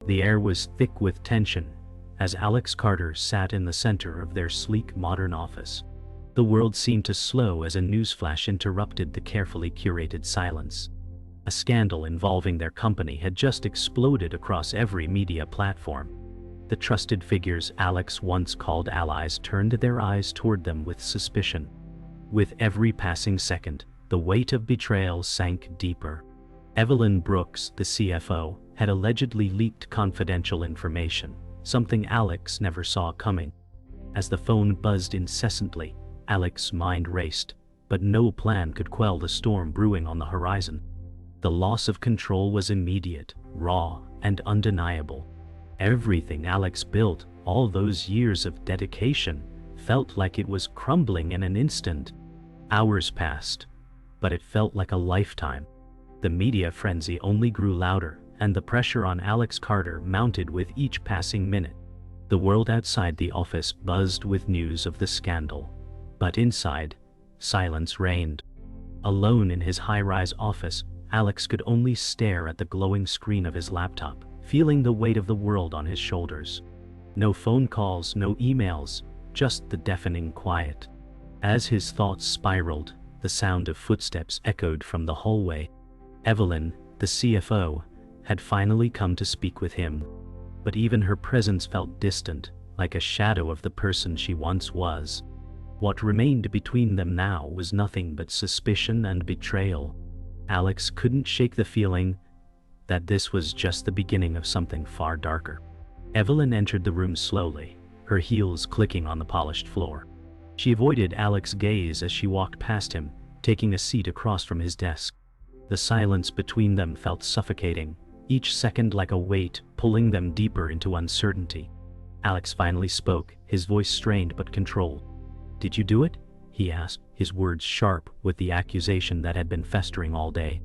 The air was thick with tension as Alex Carter sat in the center of their sleek modern office. The world seemed to slow as a newsflash interrupted the carefully curated silence. A scandal involving their company had just exploded across every media platform. The trusted figures Alex once called allies turned their eyes toward them with suspicion. With every passing second, the weight of betrayal sank deeper. Evelyn Brooks, the CFO, had allegedly leaked confidential information, something Alex never saw coming. As the phone buzzed incessantly, Alex's mind raced, but no plan could quell the storm brewing on the horizon. The loss of control was immediate, raw, and undeniable. Everything Alex built, all those years of dedication, felt like it was crumbling in an instant. Hours passed, but it felt like a lifetime. The media frenzy only grew louder, and the pressure on Alex Carter mounted with each passing minute. The world outside the office buzzed with news of the scandal, but inside, silence reigned. Alone in his high-rise office, Alex could only stare at the glowing screen of his laptop, feeling the weight of the world on his shoulders. No phone calls, no emails, just the deafening quiet. As his thoughts spiraled, the sound of footsteps echoed from the hallway. Evelyn, the CFO, had finally come to speak with him, but even her presence felt distant, like a shadow of the person she once was. What remained between them now was nothing but suspicion and betrayal. Alex couldn't shake the feeling that this was just the beginning of something far darker. Evelyn entered the room slowly, her heels clicking on the polished floor. She avoided Alex's gaze as she walked past him, taking a seat across from his desk. The silence between them felt suffocating, each second like a weight pulling them deeper into uncertainty. Alex finally spoke, his voice strained but controlled. "Did you do it?" he asked, his words sharp with the accusation that had been festering all day.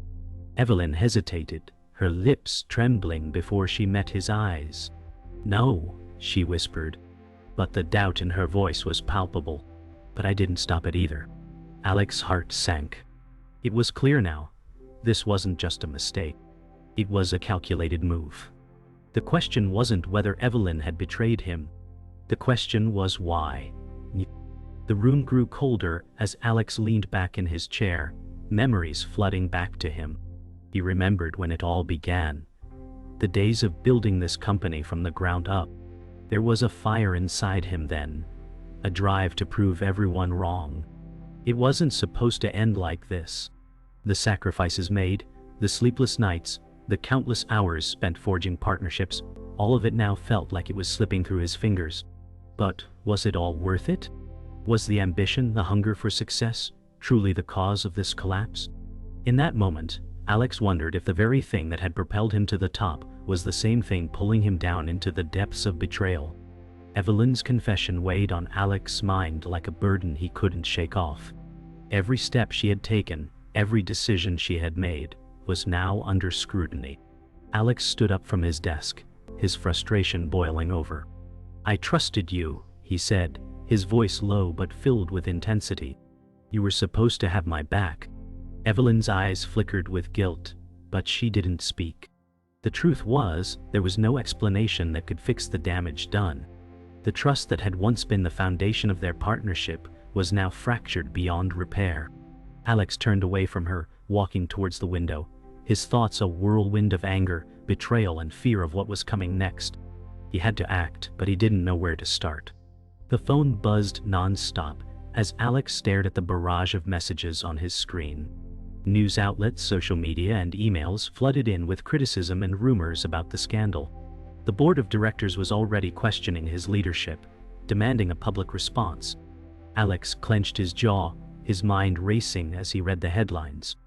Evelyn hesitated, her lips trembling before she met his eyes. "No," she whispered, but the doubt in her voice was palpable. "But I didn't stop it either." Alex's heart sank. It was clear now. This wasn't just a mistake. It was a calculated move. The question wasn't whether Evelyn had betrayed him. The question was why. The room grew colder as Alex leaned back in his chair, memories flooding back to him. He remembered when it all began. The days of building this company from the ground up. There was a fire inside him then, a drive to prove everyone wrong. It wasn't supposed to end like this. The sacrifices made, the sleepless nights, the countless hours spent forging partnerships, all of it now felt like it was slipping through his fingers. But was it all worth it? Was the ambition, the hunger for success, truly the cause of this collapse? In that moment, Alex wondered if the very thing that had propelled him to the top was the same thing pulling him down into the depths of betrayal. Evelyn's confession weighed on Alex's mind like a burden he couldn't shake off. Every step she had taken, every decision she had made, was now under scrutiny. Alex stood up from his desk, his frustration boiling over. "I trusted you," he said, his voice low but filled with intensity. "You were supposed to have my back." Evelyn's eyes flickered with guilt, but she didn't speak. The truth was, there was no explanation that could fix the damage done. The trust that had once been the foundation of their partnership was now fractured beyond repair. Alex turned away from her, walking towards the window, his thoughts a whirlwind of anger, betrayal, and fear of what was coming next. He had to act, but he didn't know where to start. The phone buzzed non-stop as Alex stared at the barrage of messages on his screen. News outlets, social media, and emails flooded in with criticism and rumors about the scandal. The board of directors was already questioning his leadership, demanding a public response. Alex clenched his jaw, his mind racing as he read the headlines.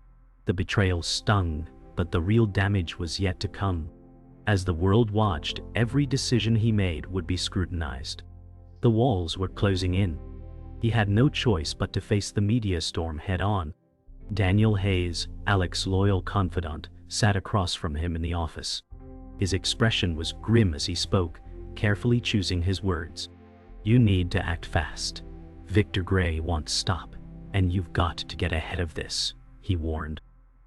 The betrayal stung, but the real damage was yet to come. As the world watched, every decision he made would be scrutinized. The walls were closing in. He had no choice but to face the media storm head-on. Daniel Hayes, Alex's loyal confidant, sat across from him in the office. His expression was grim as he spoke, carefully choosing his words. "You need to act fast. Victor Gray won't stop, and you've got to get ahead of this," he warned.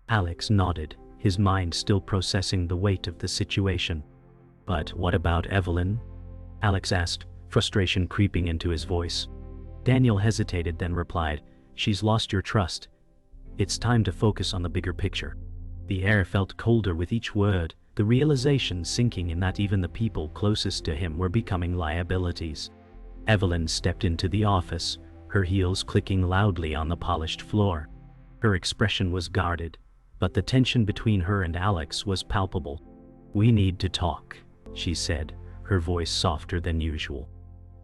Alex nodded, his mind still processing the weight of the situation. "But what about Evelyn?" Alex asked, frustration creeping into his voice. Daniel hesitated, then replied, "She's lost your trust. It's time to focus on the bigger picture." The air felt colder with each word, the realization sinking in that even the people closest to him were becoming liabilities. Evelyn stepped into the office, her heels clicking loudly on the polished floor. Her expression was guarded, but the tension between her and Alex was palpable. "We need to talk," she said, her voice softer than usual.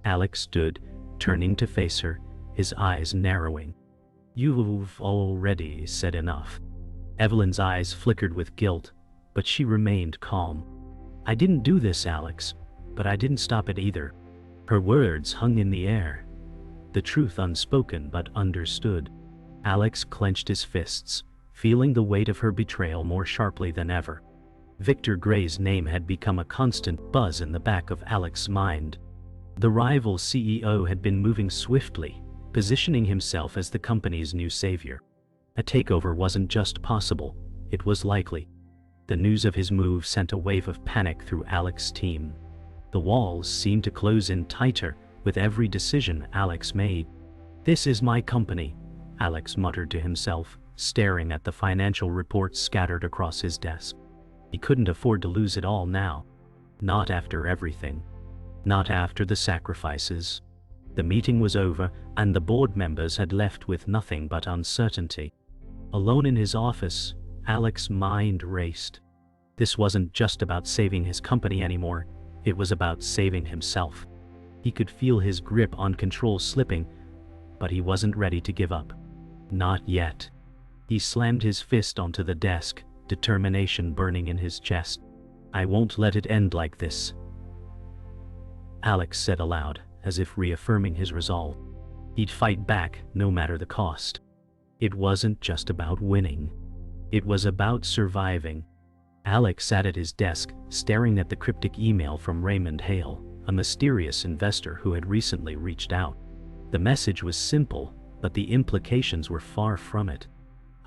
Alex stood, turning to face her, his eyes narrowing. "You've already said enough." Evelyn's eyes flickered with guilt, but she remained calm. "I didn't do this, Alex, but I didn't stop it either." Her words hung in the air, the truth unspoken but understood. Alex clenched his fists, feeling the weight of her betrayal more sharply than ever. Victor Gray's name had become a constant buzz in the back of Alex's mind. The rival CEO had been moving swiftly, positioning himself as the company's new savior. A takeover wasn't just possible, it was likely. The news of his move sent a wave of panic through Alex's team. The walls seemed to close in tighter with every decision Alex made. "This is my company," Alex muttered to himself, staring at the financial reports scattered across his desk. He couldn't afford to lose it all now. Not after everything. Not after the sacrifices. The meeting was over, and the board members had left with nothing but uncertainty. Alone in his office, Alex's mind raced. This wasn't just about saving his company anymore, it was about saving himself. He could feel his grip on control slipping, but he wasn't ready to give up. Not yet. He slammed his fist onto the desk, determination burning in his chest. "I won't let it end like this," Alex said aloud, as if reaffirming his resolve. He'd fight back, no matter the cost. It wasn't just about winning. It was about surviving. Alex sat at his desk, staring at the cryptic email from Raymond Hale, a mysterious investor who had recently reached out. The message was simple, but the implications were far from it.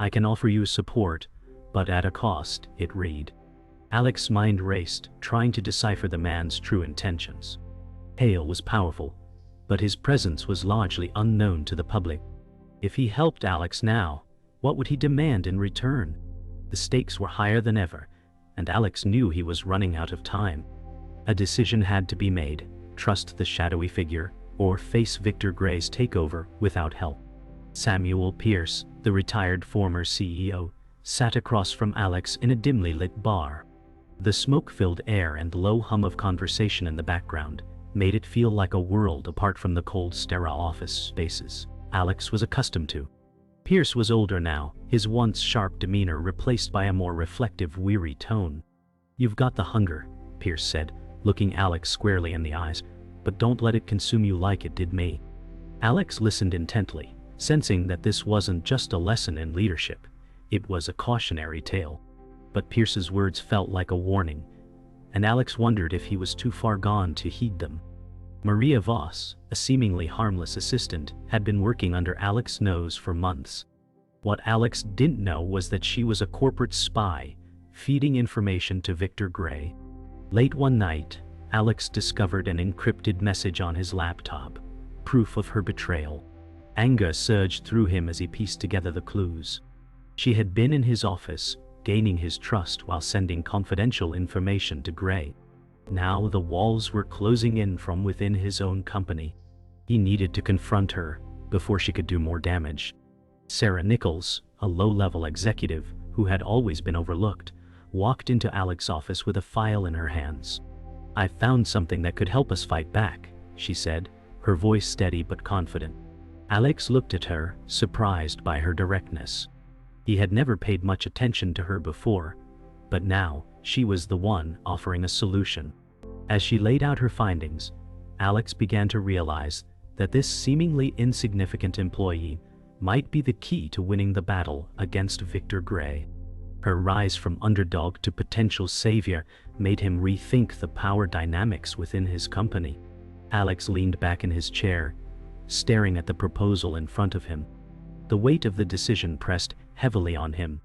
"I can offer you support, but at a cost," it read. Alex's mind raced, trying to decipher the man's true intentions. Hale was powerful, but his presence was largely unknown to the public. If he helped Alex now, what would he demand in return? The stakes were higher than ever, and Alex knew he was running out of time. A decision had to be made: trust the shadowy figure, or face Victor Gray's takeover without help. Samuel Pierce, the retired former CEO, sat across from Alex in a dimly lit bar. The smoke-filled air and low hum of conversation in the background made it feel like a world apart from the cold, sterile office spaces Alex was accustomed to. Pierce was older now, his once sharp demeanor replaced by a more reflective, weary tone. "You've got the hunger," Pierce said, looking Alex squarely in the eyes, "but don't let it consume you like it did me." Alex listened intently, sensing that this wasn't just a lesson in leadership, it was a cautionary tale. But Pierce's words felt like a warning, and Alex wondered if he was too far gone to heed them. Maria Voss, a seemingly harmless assistant, had been working under Alex's nose for months. What Alex didn't know was that she was a corporate spy, feeding information to Victor Gray. Late one night, Alex discovered an encrypted message on his laptop, proof of her betrayal. Anger surged through him as he pieced together the clues. She had been in his office, gaining his trust while sending confidential information to Gray. Now the walls were closing in from within his own company. He needed to confront her before she could do more damage. Sarah Nichols, a low-level executive who had always been overlooked, walked into Alex's office with a file in her hands. "I found something that could help us fight back," she said, her voice steady but confident. Alex looked at her, surprised by her directness. He had never paid much attention to her before, but now she was the one offering a solution. As she laid out her findings, Alex began to realize that this seemingly insignificant employee might be the key to winning the battle against Victor Gray. Her rise from underdog to potential savior made him rethink the power dynamics within his company. Alex leaned back in his chair, staring at the proposal in front of him. The weight of the decision pressed heavily on him.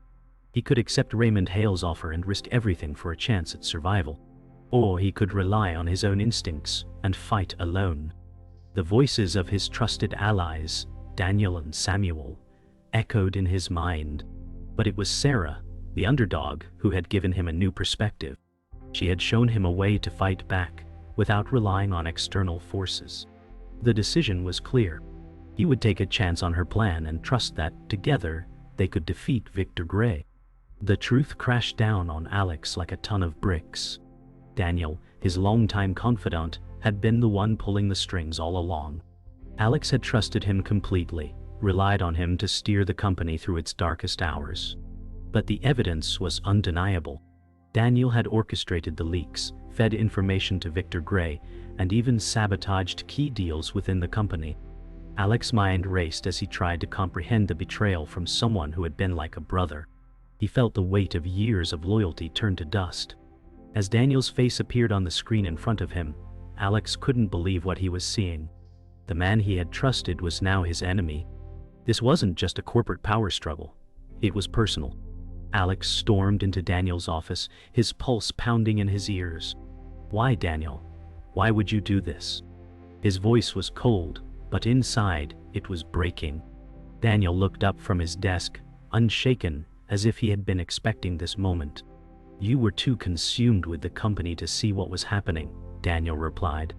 He could accept Raymond Hale's offer and risk everything for a chance at survival. or he could rely on his own instincts and fight alone. The voices of his trusted allies, Daniel and Samuel, echoed in his mind. But it was Sarah, the underdog, who had given him a new perspective. She had shown him a way to fight back without relying on external forces. The decision was clear. He would take a chance on her plan and trust that, together, they could defeat Victor Gray. The truth crashed down on Alex like a ton of bricks. Daniel, his longtime confidant, had been the one pulling the strings all along. Alex had trusted him completely, relied on him to steer the company through its darkest hours. But the evidence was undeniable. Daniel had orchestrated the leaks, fed information to Victor Gray, and even sabotaged key deals within the company. Alex's mind raced as he tried to comprehend the betrayal from someone who had been like a brother. He felt the weight of years of loyalty turn to dust. As Daniel's face appeared on the screen in front of him, Alex couldn't believe what he was seeing. The man he had trusted was now his enemy. This wasn't just a corporate power struggle. It was personal. Alex stormed into Daniel's office, his pulse pounding in his ears. "Why, Daniel? Why would you do this?" His voice was cold, but inside, it was breaking. Daniel looked up from his desk, unshaken, as if he had been expecting this moment. "You were too consumed with the company to see what was happening," Daniel replied.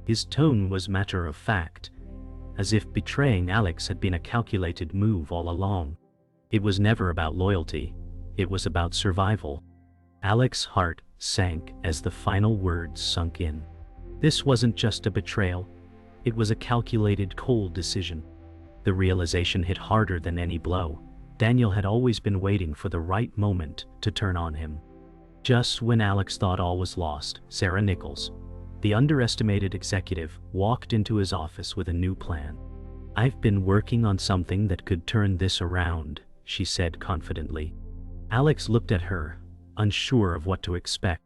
His tone was matter of fact, as if betraying Alex had been a calculated move all along. It was never about loyalty. It was about survival. Alex's heart sank as the final words sunk in. This wasn't just a betrayal. It was a calculated, cold decision. The realization hit harder than any blow. Daniel had always been waiting for the right moment to turn on him. Just when Alex thought all was lost, Sarah Nichols, the underestimated executive, walked into his office with a new plan. "I've been working on something that could turn this around," she said confidently. Alex looked at her, unsure of what to expect.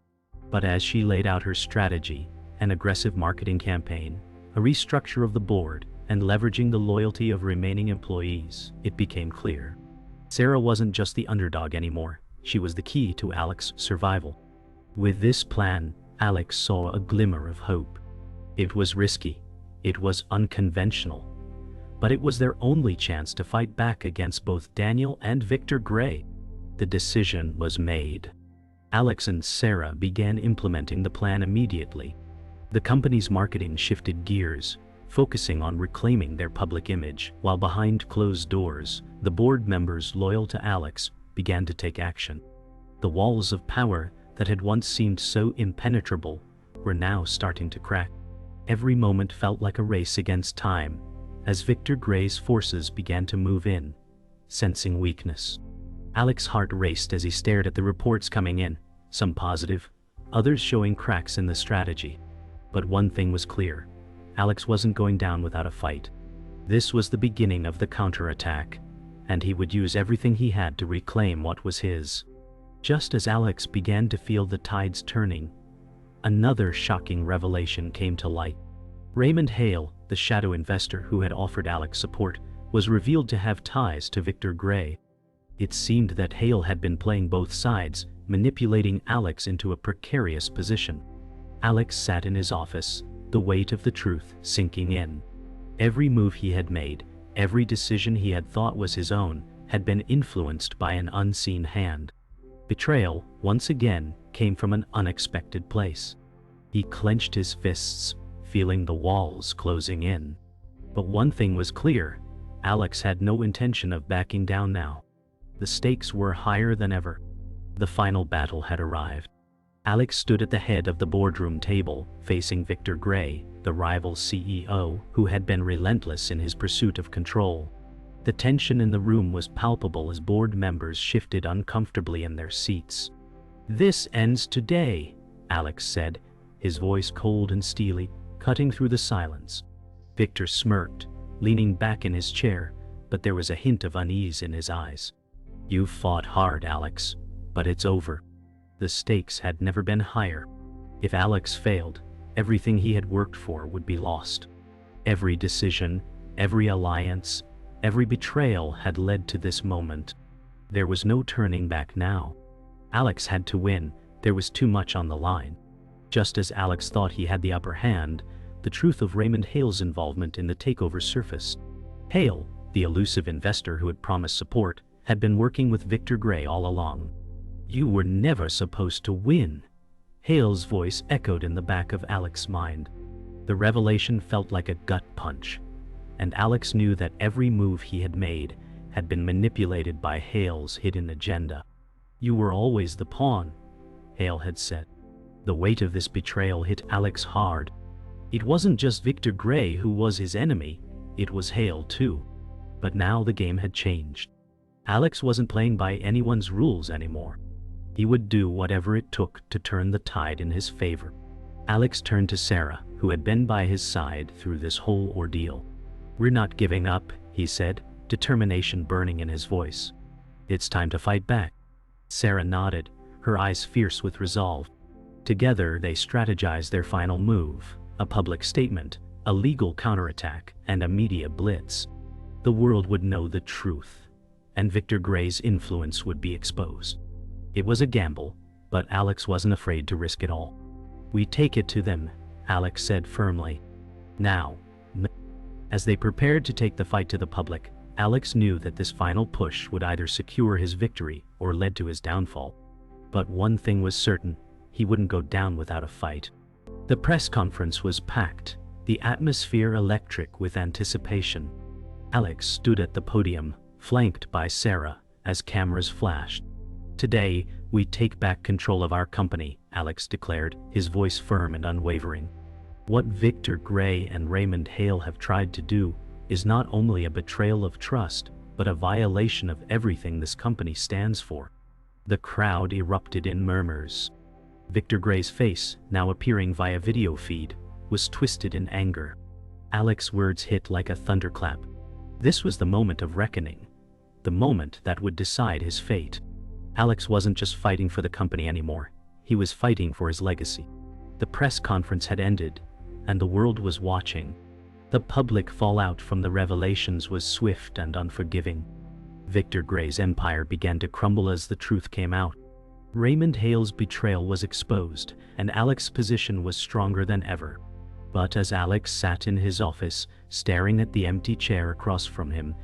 But as she laid out her strategy, an aggressive marketing campaign, a restructure of the board, and leveraging the loyalty of remaining employees, it became clear. Sarah wasn't just the underdog anymore. She was the key to Alex's survival. With this plan, Alex saw a glimmer of hope. It was risky. It was unconventional. But it was their only chance to fight back against both Daniel and Victor Gray. The decision was made. Alex and Sarah began implementing the plan immediately. The company's marketing shifted gears, focusing on reclaiming their public image, while behind closed doors, the board members loyal to Alex began to take action. The walls of power that had once seemed so impenetrable were now starting to crack. Every moment felt like a race against time, as Victor Gray's forces began to move in, sensing weakness. Alex's heart raced as he stared at the reports coming in, some positive, others showing cracks in the strategy. But one thing was clear: Alex wasn't going down without a fight. This was the beginning of the counterattack, and he would use everything he had to reclaim what was his. Just as Alex began to feel the tides turning, another shocking revelation came to light. Raymond Hale, the shadow investor who had offered Alex support, was revealed to have ties to Victor Gray. It seemed that Hale had been playing both sides, manipulating Alex into a precarious position. Alex sat in his office, the weight of the truth sinking in. Every move he had made, every decision he had thought was his own, had been influenced by an unseen hand. Betrayal, once again, came from an unexpected place. He clenched his fists, feeling the walls closing in. But one thing was clear: Alex had no intention of backing down now. The stakes were higher than ever. The final battle had arrived. Alex stood at the head of the boardroom table, facing Victor Gray, the rival CEO, who had been relentless in his pursuit of control. The tension in the room was palpable as board members shifted uncomfortably in their seats. "This ends today," Alex said, his voice cold and steely, cutting through the silence. Victor smirked, leaning back in his chair, but there was a hint of unease in his eyes. "You've fought hard, Alex, but it's over." The stakes had never been higher. If Alex failed, everything he had worked for would be lost. Every decision, every alliance, every betrayal had led to this moment. There was no turning back now. Alex had to win. There was too much on the line. Just as Alex thought he had the upper hand, the truth of Raymond Hale's involvement in the takeover surfaced. Hale, the elusive investor who had promised support, had been working with Victor Gray all along. "You were never supposed to win," Hale's voice echoed in the back of Alex's mind. The revelation felt like a gut punch, and Alex knew that every move he had made had been manipulated by Hale's hidden agenda. "You were always the pawn," Hale had said. The weight of this betrayal hit Alex hard. It wasn't just Victor Gray who was his enemy, it was Hale too. But now the game had changed. Alex wasn't playing by anyone's rules anymore. He would do whatever it took to turn the tide in his favor. Alex turned to Sarah, who had been by his side through this whole ordeal. "We're not giving up," he said, determination burning in his voice. "It's time to fight back." Sarah nodded, her eyes fierce with resolve. Together they strategized their final move, a public statement, a legal counterattack, and a media blitz. The world would know the truth, and Victor Gray's influence would be exposed. It was a gamble, but Alex wasn't afraid to risk it all. "We take it to them," Alex said firmly. "Now." As they prepared to take the fight to the public, Alex knew that this final push would either secure his victory or lead to his downfall. But one thing was certain, he wouldn't go down without a fight. The press conference was packed, the atmosphere electric with anticipation. Alex stood at the podium, flanked by Sarah, as cameras flashed. "Today, we take back control of our company," Alex declared, his voice firm and unwavering. "What Victor Gray and Raymond Hale have tried to do is not only a betrayal of trust, but a violation of everything this company stands for." The crowd erupted in murmurs. Victor Gray's face, now appearing via video feed, was twisted in anger. Alex's words hit like a thunderclap. This was the moment of reckoning, the moment that would decide his fate. Alex wasn't just fighting for the company anymore, he was fighting for his legacy. The press conference had ended, and the world was watching. The public fallout from the revelations was swift and unforgiving. Victor Gray's empire began to crumble as the truth came out. Raymond Hale's betrayal was exposed, and Alex's position was stronger than ever. But as Alex sat in his office, staring at the empty chair across from him,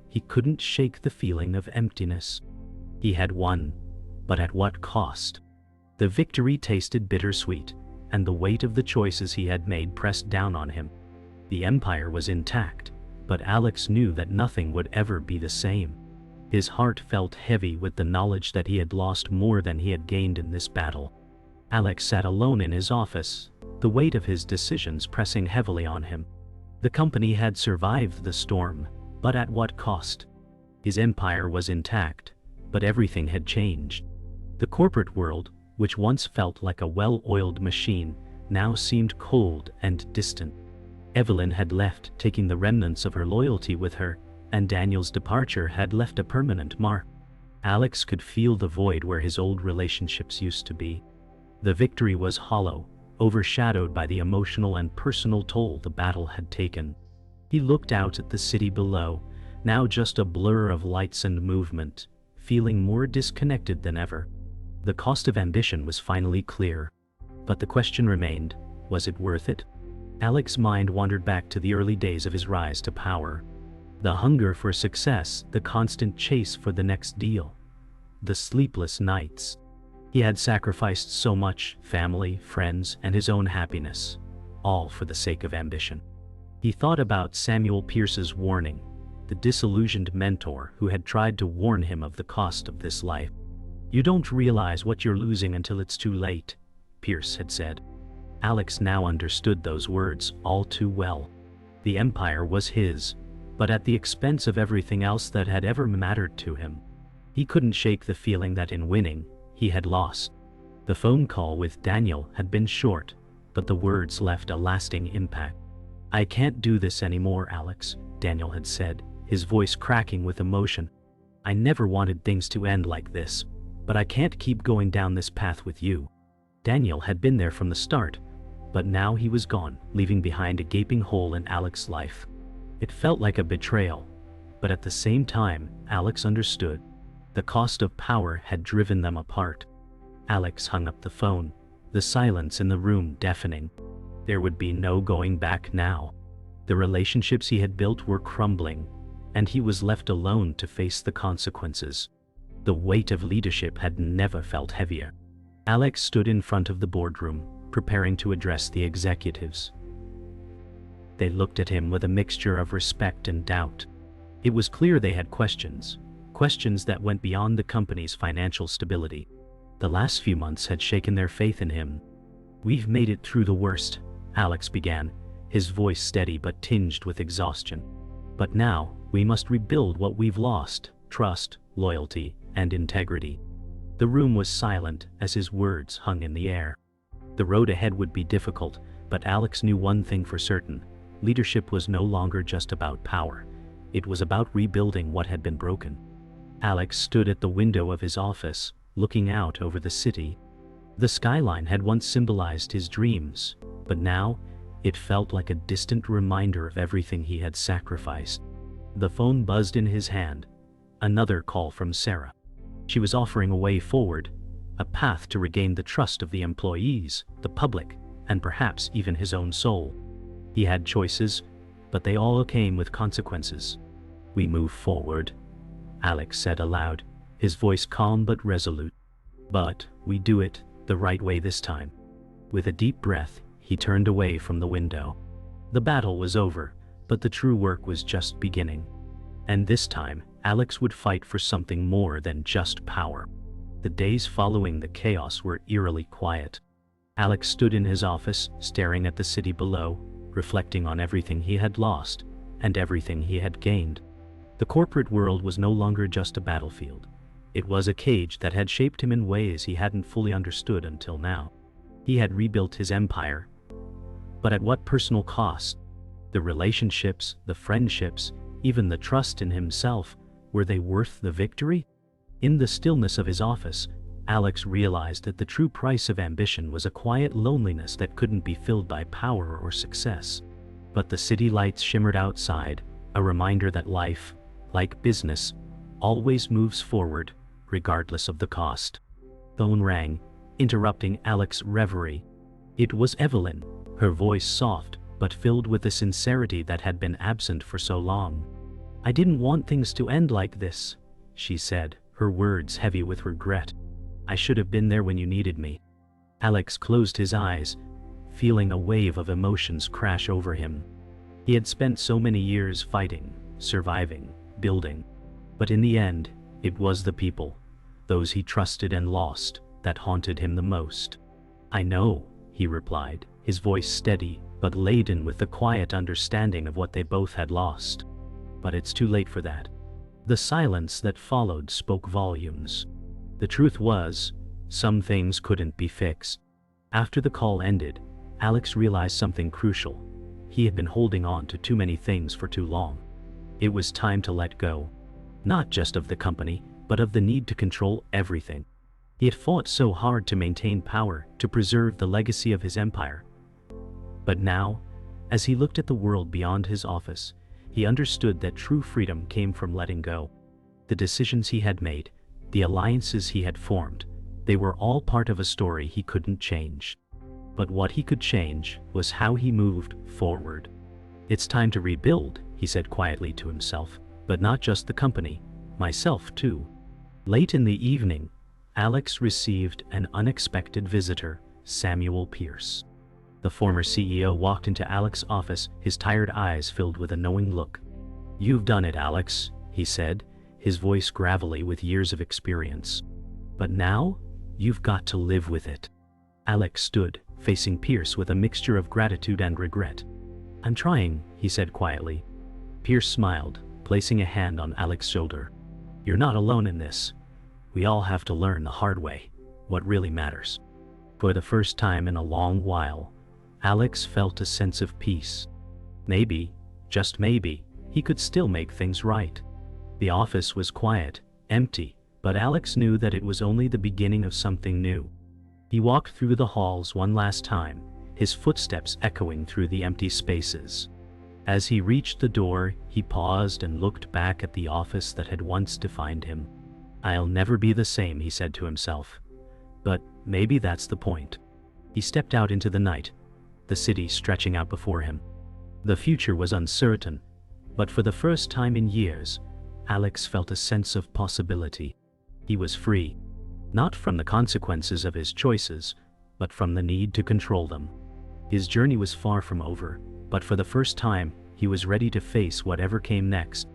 he couldn't shake the feeling of emptiness. He had won, but at what cost? The victory tasted bittersweet, and the weight of the choices he had made pressed down on him. The empire was intact, but Alex knew that nothing would ever be the same. His heart felt heavy with the knowledge that he had lost more than he had gained in this battle. Alex sat alone in his office, the weight of his decisions pressing heavily on him. The company had survived the storm, but at what cost? His empire was intact, but everything had changed. The corporate world, which once felt like a well-oiled machine, now seemed cold and distant. Evelyn had left, taking the remnants of her loyalty with her, and Daniel's departure had left a permanent mark. Alex could feel the void where his old relationships used to be. The victory was hollow, overshadowed by the emotional and personal toll the battle had taken. He looked out at the city below, now just a blur of lights and movement, feeling more disconnected than ever. The cost of ambition was finally clear. But the question remained, was it worth it? Alex's mind wandered back to the early days of his rise to power. The hunger for success, the constant chase for the next deal, the sleepless nights. He had sacrificed so much, family, friends, and his own happiness, all for the sake of ambition. He thought about Samuel Pierce's warning, the disillusioned mentor who had tried to warn him of the cost of this life. "You don't realize what you're losing until it's too late," Pierce had said. Alex now understood those words all too well. The empire was his, but at the expense of everything else that had ever mattered to him. He couldn't shake the feeling that in winning, he had lost. The phone call with Daniel had been short, but the words left a lasting impact. "I can't do this anymore, Alex," Daniel had said, his voice cracking with emotion. "I never wanted things to end like this, but I can't keep going down this path with you." Daniel had been there from the start, but now he was gone, leaving behind a gaping hole in Alex's life. It felt like a betrayal, but at the same time, Alex understood. The cost of power had driven them apart. Alex hung up the phone, the silence in the room deafening. There would be no going back now. The relationships he had built were crumbling, and he was left alone to face the consequences. The weight of leadership had never felt heavier. Alex stood in front of the boardroom, preparing to address the executives. They looked at him with a mixture of respect and doubt. It was clear they had questions that went beyond the company's financial stability. The last few months had shaken their faith in him. "We've made it through the worst," Alex began, his voice steady but tinged with exhaustion. "But now, we must rebuild what we've lost: trust, loyalty, and integrity." The room was silent as his words hung in the air. The road ahead would be difficult, but Alex knew one thing for certain: leadership was no longer just about power. It was about rebuilding what had been broken. Alex stood at the window of his office, looking out over the city. The skyline had once symbolized his dreams, but now it felt like a distant reminder of everything he had sacrificed. The phone buzzed in his hand. Another call from Sarah. She was offering a way forward, a path to regain the trust of the employees, the public, and perhaps even his own soul. He had choices, but they all came with consequences. "We move forward," Alex said aloud, his voice calm but resolute. "But we do it the right way this time." With a deep breath, he turned away from the window. The battle was over, but the true work was just beginning. And this time, Alex would fight for something more than just power. The days following the chaos were eerily quiet. Alex stood in his office, staring at the city below, reflecting on everything he had lost and everything he had gained. The corporate world was no longer just a battlefield. It was a cage that had shaped him in ways he hadn't fully understood until now. He had rebuilt his empire, but at what personal cost? The relationships, the friendships, even the trust in himself, were they worth the victory? In the stillness of his office, Alex realized that the true price of ambition was a quiet loneliness that couldn't be filled by power or success. But the city lights shimmered outside, a reminder that life, like business, always moves forward, regardless of the cost. Phone rang, interrupting Alex's reverie. It was Evelyn, her voice soft, but filled with the sincerity that had been absent for so long. "I didn't want things to end like this," she said, her words heavy with regret. "I should have been there when you needed me." Alex closed his eyes, feeling a wave of emotions crash over him. He had spent so many years fighting, surviving, building. But in the end, it was the people, those he trusted and lost, that haunted him the most. "I know," he replied, his voice steady but laden with the quiet understanding of what they both had lost. "But it's too late for that." The silence that followed spoke volumes. The truth was, some things couldn't be fixed. After the call ended, Alex realized something crucial. He had been holding on to too many things for too long. It was time to let go. Not just of the company, but of the need to control everything. He had fought so hard to maintain power, to preserve the legacy of his empire. But now, as he looked at the world beyond his office, he understood that true freedom came from letting go. The decisions he had made, the alliances he had formed, they were all part of a story he couldn't change. But what he could change was how he moved forward. "It's time to rebuild," he said quietly to himself, "but not just the company, myself too." Late in the evening, Alex received an unexpected visitor, Samuel Pierce. The former CEO walked into Alex's office, his tired eyes filled with a knowing look. "You've done it, Alex," he said, his voice gravelly with years of experience. "But now, you've got to live with it." Alex stood, facing Pierce with a mixture of gratitude and regret. "I'm trying," he said quietly. Pierce smiled, placing a hand on Alex's shoulder. "You're not alone in this. We all have to learn the hard way, what really matters." For the first time in a long while, Alex felt a sense of peace. Maybe, just maybe, he could still make things right. The office was quiet, empty, but Alex knew that it was only the beginning of something new. He walked through the halls one last time, his footsteps echoing through the empty spaces. As he reached the door, he paused and looked back at the office that had once defined him. "I'll never be the same," he said to himself. But maybe that's the point. He stepped out into the night, the city stretching out before him. The future was uncertain, but for the first time in years, Alex felt a sense of possibility. He was free, not from the consequences of his choices, but from the need to control them. His journey was far from over, but for the first time, he was ready to face whatever came next.